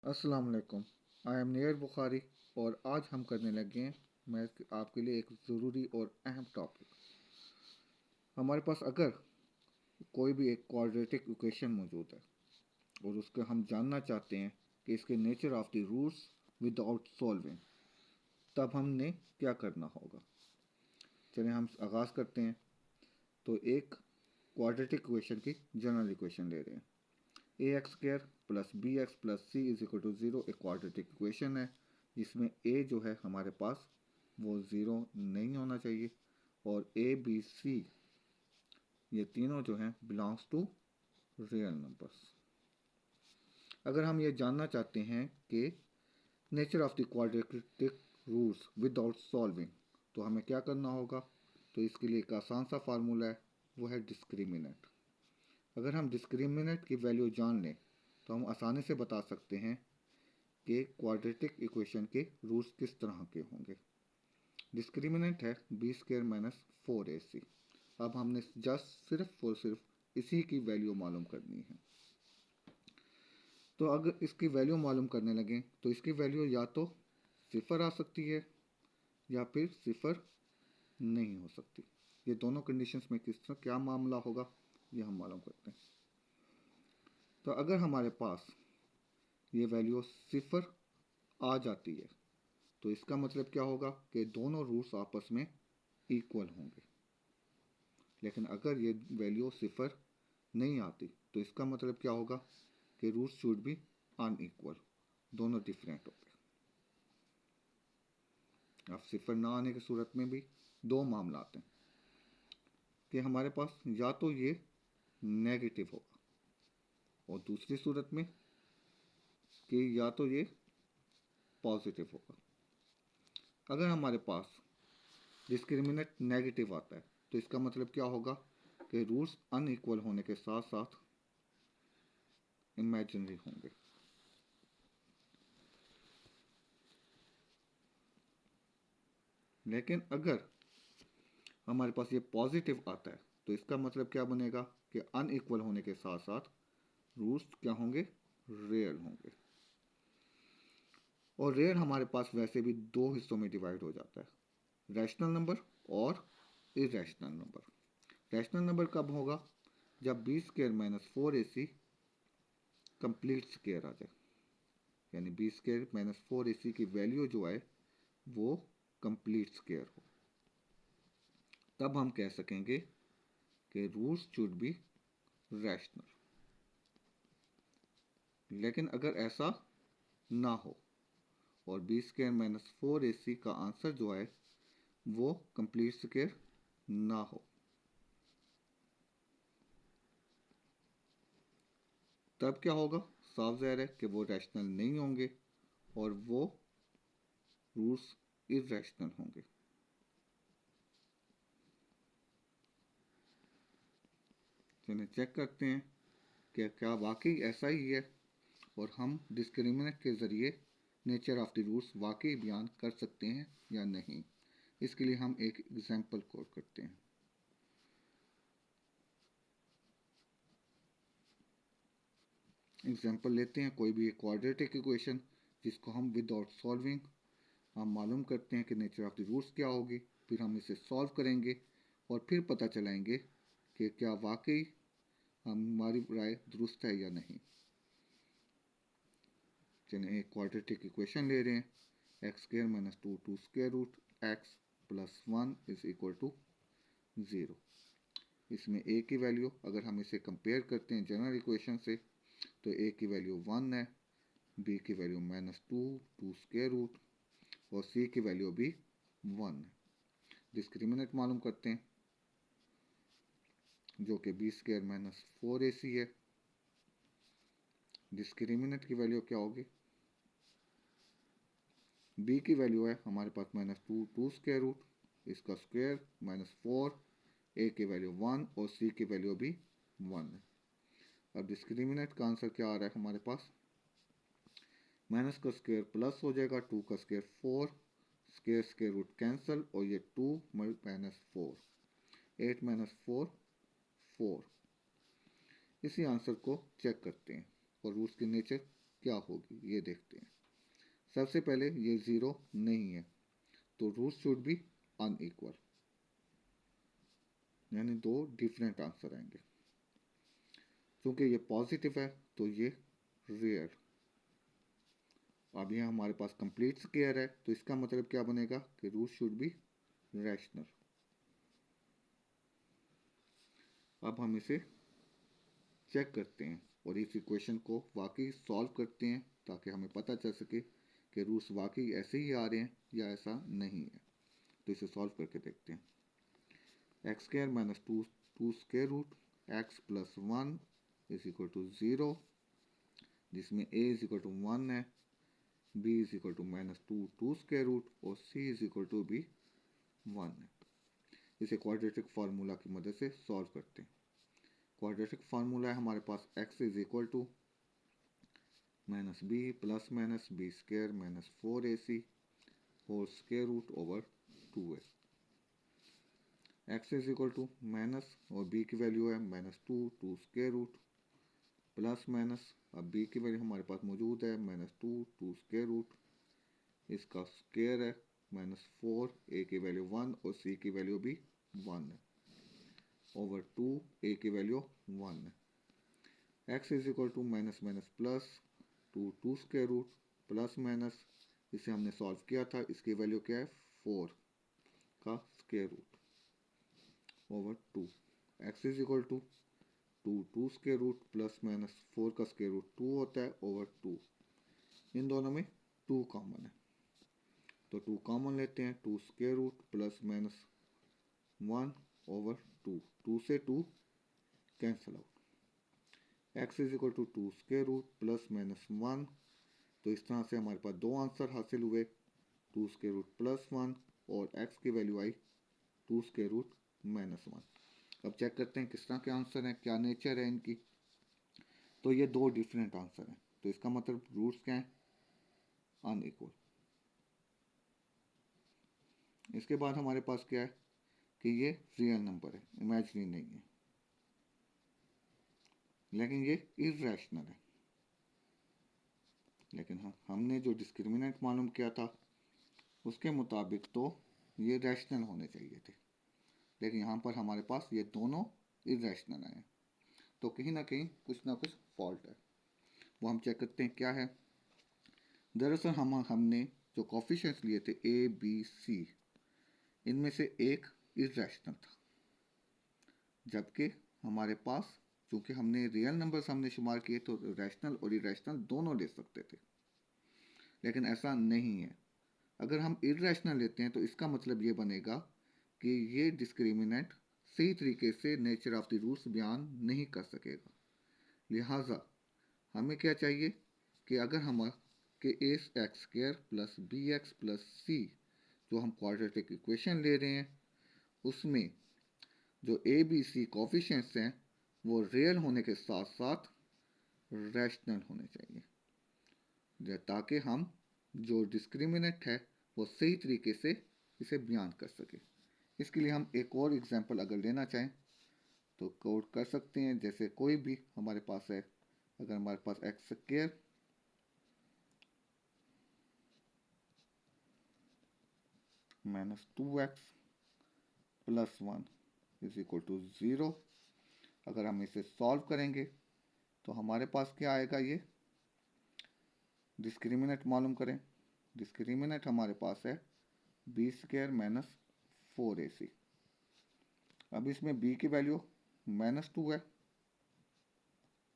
अस्सलाम वालेकुम। I am near Bukhari और आज हम करने लगे हैं मैं आपके लिए एक ज़रूरी और अहम टॉपिक। हमारे पास अगर कोई भी एक क्वाड्रेटिक इक्वेशन मौजूद है और उसके हम जानना चाहते हैं कि इसके nature of the roots without solving, तब हमने क्या करना होगा। चलिए हम आगाज़ करते हैं। तो एक क्वाड्रेटिक इक्वेशन की जनरल इक्वेशन ले रहे हैं। A X square plus B X plus C is equal to zero एक क्वाड्रेटिक इक्वेशन है जिसमें ए जो है हमारे पास वो ज़ीरो नहीं होना चाहिए और ए बी सी ये तीनों जो हैं बिलोंग्स टू रियल नंबर्स। अगर हम ये जानना चाहते हैं कि nature of the quadratic roots without solving, तो हमें क्या करना होगा। तो इसके लिए एक आसान सा फार्मूला है, वो है डिस्क्रिमिनेंट। अगर हम डिस्क्रिमिनेंट की वैल्यू जान लें तो हम आसानी से बता सकते हैं कि क्वाड्रेटिक इक्वेशन के रूट्स किस तरह के होंगे। डिस्क्रिमिनेंट है बी स्क्र माइनस 4ac। अब हमने जस्ट सिर्फ और सिर्फ इसी की वैल्यू मालूम करनी है। तो अगर इसकी वैल्यू मालूम करने लगे तो इसकी वैल्यू या तो सिफर आ सकती है या फिर सिफर नहीं हो सकती। ये दोनों कंडीशंस में किस तरह क्या मामला होगा ये हम मालूम करते हैं। तो अगर हमारे पास ये वैल्यू सिफर आ जाती है तो इसका मतलब क्या होगा कि दोनों रूट्स आपस में इक्वल होंगे। लेकिन अगर ये वैल्यू सिफर नहीं आती तो इसका मतलब क्या होगा कि रूट्स शुड बी अनइक्वल, दोनों डिफरेंट हो गए। अब सिफर ना आने की सूरत में भी दो मामला आते हैं कि हमारे पास या तो ये नेगेटिव होगा और दूसरी सूरत में कि या तो ये पॉजिटिव होगा। अगर हमारे पास डिस्क्रिमिनेंट नेगेटिव आता है तो इसका मतलब क्या होगा कि रूट्स अनइक्वल होने के साथ साथ इमेजिनरी होंगे। लेकिन अगर हमारे पास ये पॉजिटिव आता है तो इसका मतलब क्या बनेगा कि अनइक्वल होने के साथ साथ रूट्स क्या होंगे, रियल होंगे। और रियल हमारे पास वैसे भी दो हिस्सों में डिवाइड हो जाता है, रैशनल नंबर और इरेशनल नंबर। रैशनल नंबर कब होगा, जब B square minus 4ac complete square आ जाए, यानी बी स्क्र माइनस 4ac की वैल्यू जो आए वो कंप्लीट स्क्र हो, तब हम कह सकेंगे कि रूट्स शुड बी रैशनल। लेकिन अगर ऐसा ना हो और बी स्क्र माइनस 4ac का आंसर जो है वो कंप्लीट स्क्र ना हो, तब क्या होगा, साफ ज़ाहिर है कि वो रैशनल नहीं होंगे और वो रूट्स इरेशनल होंगे। चलिए चेक करते हैं कि क्या वाकई ऐसा ही है और हम डिस्क्रिमिनेंट के ज़रिए नेचर ऑफ द रूट्स वाकई बयान कर सकते हैं या नहीं। इसके लिए हम एक एग्जांपल कोट करते हैं। एग्जांपल लेते हैं कोई भी एक क्वाड्रेटिक इक्वेशन जिसको हम विदाउट सॉल्विंग हम मालूम करते हैं कि नेचर ऑफ द रूट्स क्या होगी, फिर हम इसे सॉल्व करेंगे और फिर पता चलाएंगे कि क्या वाकई हमारी राय दुरुस्त है या नहीं। चलिए एक क्वाड्रेटिक इक्वेशन ले रहे हैं, x square minus two square root x plus 1 is equal to 0। इसमें ए की वैल्यू अगर हम इसे कंपेयर करते हैं जनरल इक्वेशन से तो ए की वैल्यू 1 है, बी की value minus two square root और सी की वैल्यू भी 1 है। डिस्क्रिमिनेंट मालूम करते हैं जो कि बी स्क्र माइनस 4ac है। डिस्क्रिमिनेंट की वैल्यू क्या होगी, बी की वैल्यू है हमारे पास माइनस टू स्क्र रूट, इसका स्क्वायर माइनस 4, ए की वैल्यू 1 और सी की वैल्यू भी 1 है। अब डिस्क्रिमिनेंट का आंसर क्या आ रहा है हमारे पास, माइनस का स्क्वायर प्लस हो जाएगा, टू का square 4, square square root cancel और ये 2 माइनस 4, 8 माइनस 4 4। इसी आंसर को चेक करते हैं और रूट्स के नेचर क्या होगी ये देखते हैं। सबसे पहले ये 0 नहीं है तो रूट्स शुड बी अनइक्वल, यानी दो डिफरेंट आंसर आएंगे। क्योंकि ये पॉजिटिव है तो ये रियल। अब यहाँ हमारे पास कंप्लीट स्क्वायर है तो इसका मतलब क्या बनेगा कि रूट शुड बी रैशनल। अब हम इसे चेक करते हैं और इस इक्वेशन को वाकई सॉल्व करते हैं ताकि हमें पता चल सके कि रूट्स वाकई ऐसे ही आ रहे हैं या ऐसा नहीं है। तो इसे सॉल्व करके देखते हैं। X square minus two square root x plus 1 is equal to 0, जिसमें a इज इक्वल टू 1 है, b is equal to minus two square root और c इज इक्वल टू भी 1 है। इसे क्वाड्रेटिक फार्मूला की मदद से सॉल्व करते हैं। क्वाड्रेटिक फार्मूला है हमारे पास x is equal to minus b plus minus b square minus 4ac whole square root over 2a। x is equal to minus और b की वैल्यू है minus two square root plus minus, अब b की value हमारे पास मौजूद है minus two square root, इसका स्क्वायर है माइनस 4, a की वैल्यू 1 और c की वैल्यू भी 1 है ओवर 2, a की वैल्यू 1 है। x is equal to minus minus plus two square root plus minus, इसे हमने सॉल्व किया था, इसकी वैल्यू क्या है 4 का square root over 2। x is equal to two square root plus minus 4 का स्क्वायर रूट 2 होता है ओवर 2। इन दोनों में 2 कॉमन है तो 2 कॉमन लेते हैं, two square root plus minus 1 over 2, 2 से 2 cancel out. x is equal to square root plus minus 1, तो इस तरह से हमारे पास दो आंसर हासिल हुए, टू स्क्वायर रूट प्लस 1 और x की वैल्यू आई टू स्क्वायर रूट माइनस 1। अब चेक करते हैं किस तरह के आंसर हैं, क्या नेचर है इनकी। तो ये दो डिफरेंट आंसर हैं तो इसका मतलब रूट्स क्या हैं अनइक्वल। इसके बाद हमारे पास क्या है कि ये रियल नंबर है, इमेजिनरी नहीं है, लेकिन ये इर्रेशनल है। लेकिन हाँ, हमने जो डिस्क्रिमिनेंट मालूम किया था उसके मुताबिक तो ये रैशनल होने चाहिए थे, लेकिन यहाँ पर हमारे पास ये दोनों इर्रेशनल आए हैं। तो कहीं ना कुछ फॉल्ट है, वो हम चेक करते हैं क्या है। दरअसल हमने जो कॉफिशिएंट्स लिए थे ए बी सी, इनमें से एक इर्रेशनल था, जबकि हमारे पास चूंकि हमने रियल नंबर्स हमने शुमार किए तो रैशनल और इरेशनल दोनों ले सकते थे, लेकिन ऐसा नहीं है। अगर हम इरेशनल लेते हैं तो इसका मतलब ये बनेगा कि ये डिस्क्रिमिनेंट सही तरीके से नेचर ऑफ द रूल्स बयान नहीं कर सकेगा। लिहाजा हमें क्या चाहिए कि अगर हम के एस X square plus B X plus C जो हम क्वाड्रेटिक इक्वेशन ले रहे हैं उसमें जो ए बी सी कोफिशिएंट्स हैं वो रियल होने के साथ साथ रैशनल होने चाहिए, ताकि हम जो डिस्क्रिमिनेंट है वो सही तरीके से इसे बयान कर सके। इसके लिए हम एक और एग्जांपल अगर लेना चाहें तो कोड कर सकते हैं, जैसे कोई भी हमारे पास है, अगर हमारे पास X square minus 2x plus 1 is equal to 0, अगर हम इसे सॉल्व करेंगे तो हमारे पास क्या आएगा, ये डिस्क्रिमिनेंट मालूम करें। डिस्क्रिमिनेंट हमारे पास है बी स्क्वायर माइनस 4ac। अब इसमें b की वैल्यू माइनस 2 है,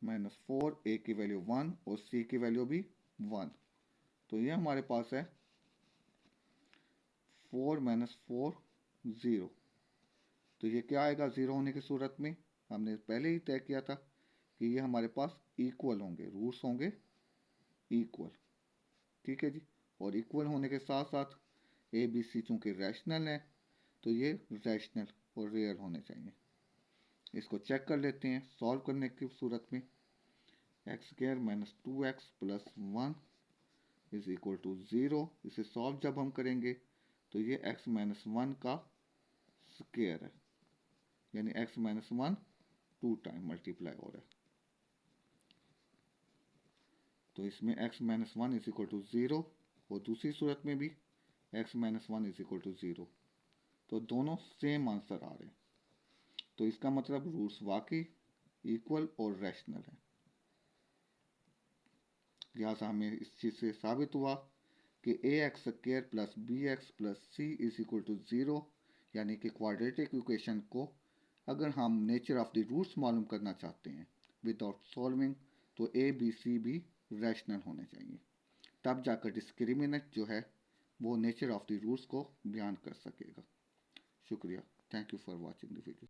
माइनस 4, a की वैल्यू 1 और c की वैल्यू भी 1, तो ये हमारे पास है 4 माइनस 4 0। तो ये क्या आएगा, 0 होने की सूरत में हमने पहले ही तय किया था कि ये हमारे पास इक्वल होंगे, रूट्स होंगे इक्वल, ठीक है जी। और इक्वल होने के साथ साथ ए बी सी चूँकि रैशनल है तो ये रैशनल और रियल होने चाहिए। इसको चेक कर लेते हैं सॉल्व करने की सूरत में। X square minus 2x plus 1 is equal to 0, इसे सॉल्व जब हम करेंगे तो ये x माइनस 1 का स्क्वायर है, यानी x माइनस 1 2 टाइम मल्टीप्लाई हो रहा है। तो इसमें x minus one is equal to zero और दूसरी सूरत में भी x minus one is equal to zero. तो दोनों सेम आंसर आ रहे हैं। तो इसका मतलब रूट्स वाकई इक्वल और रैशनल है। लिहाजा हमें इस चीज़ से साबित हुआ कि ax² plus bx plus c is equal to zero, यानी कि क्वाड्रेटिक इक्वेशन को अगर हम नेचर ऑफ द रूट्स मालूम करना चाहते हैं विदाउट सॉल्विंग, तो a b c भी रैशनल होने चाहिए। तब जाकर डिस्क्रिमिनेंट जो है वो नेचर ऑफ द रूट्स को बयान कर सकेगा। शुक्रिया। Thank you for watching the video.